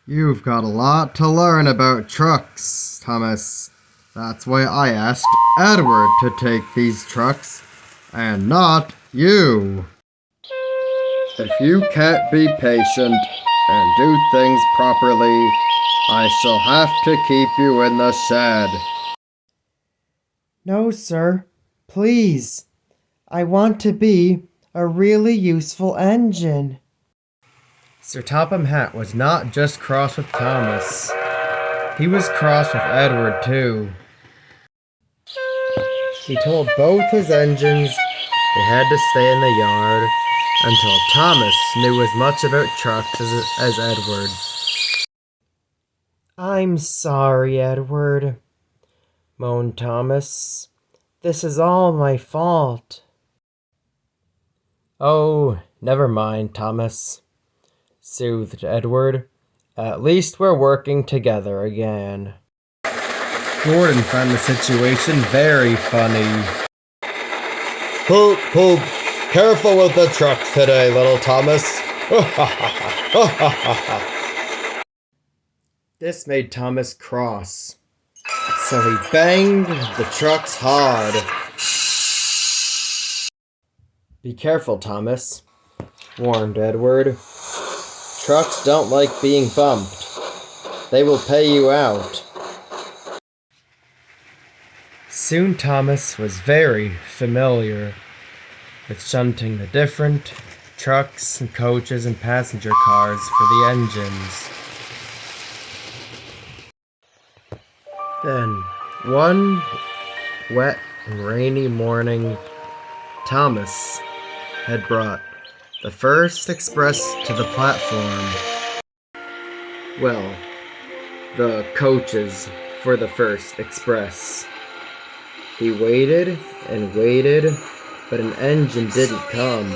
You've got a lot to learn about trucks, Thomas. That's why I asked Edward to take these trucks, and not you. If you can't be patient and do things properly, I shall have to keep you in the shed. No, sir. Please. I want to be a really useful engine. Sir Topham Hatt was not just cross with Thomas. He was cross with Edward, too. He told both his engines they had to stay in the yard until Thomas knew as much about trucks as Edward. I'm sorry, Edward, moaned Thomas. This is all my fault. Oh, never mind, Thomas, soothed Edward. At least we're working together again. Gordon found the situation very funny. Poop, poop. Careful with the trucks today, little Thomas. This made Thomas cross, so he banged the trucks hard. Be careful, Thomas, warned Edward. Trucks don't like being bumped. They will pay you out. Soon Thomas was very familiar with shunting the different trucks and coaches and passenger cars for the engines. Then, one wet and rainy morning, Thomas had brought the first express to the platform. Well, the coaches for the first express. He waited and waited, but an engine didn't come.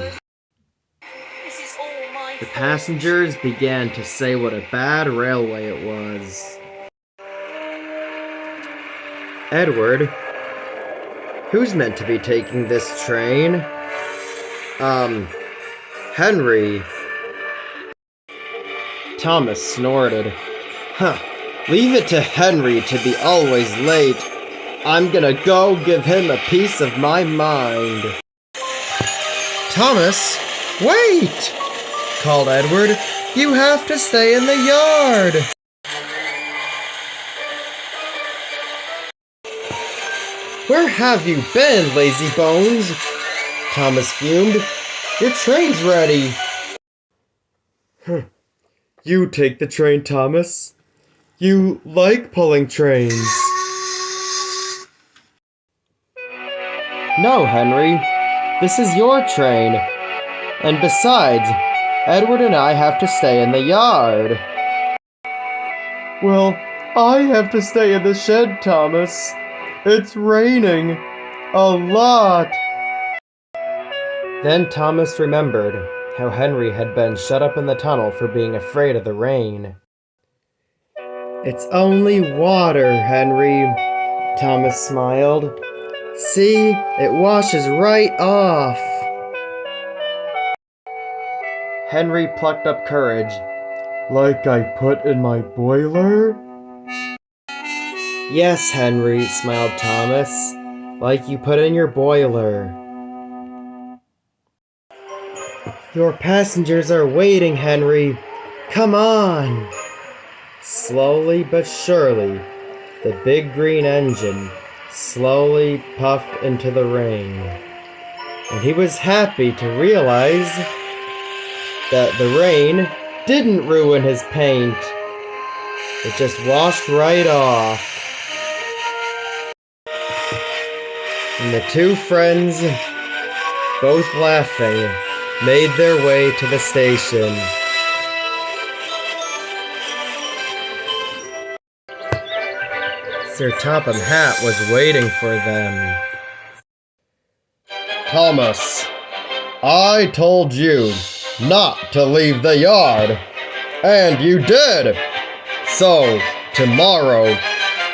The passengers began to say what a bad railway it was. Edward, who's meant to be taking this train? Henry. Thomas snorted. Huh, leave it to Henry to be always late. I'm gonna go give him a piece of my mind. Thomas, wait! Called Edward. You have to stay in the yard. Where have you been, lazy bones? Thomas fumed. Your train's ready. You take the train, Thomas. You like pulling trains. No, Henry. This is your train. And besides, Edward and I have to stay in the yard. Well, I have to stay in the shed, Thomas. It's raining. A lot. Then Thomas remembered how Henry had been shut up in the tunnel for being afraid of the rain. It's only water, Henry, Thomas smiled. See, it washes right off. Henry plucked up courage. Like I put in my boiler? Yes, Henry, smiled Thomas. Like you put in your boiler. Your passengers are waiting, Henry. Come on. Slowly but surely, the big green engine slowly puffed into the rain. And he was happy to realize that the rain didn't ruin his paint. It just washed right off. And the two friends, both laughing, made their way to the station. Sir Topham Hatt was waiting for them. Thomas, I told you not to leave the yard, and you did. So, tomorrow,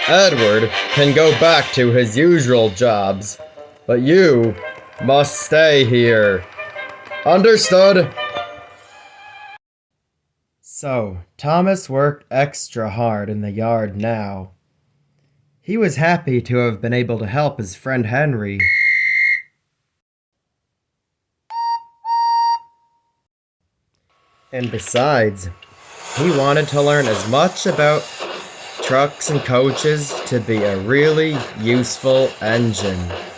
Edward can go back to his usual jobs, but you must stay here. Understood? So, Thomas worked extra hard in the yard now. He was happy to have been able to help his friend Henry. And besides, he wanted to learn as much about trucks and coaches to be a really useful engine.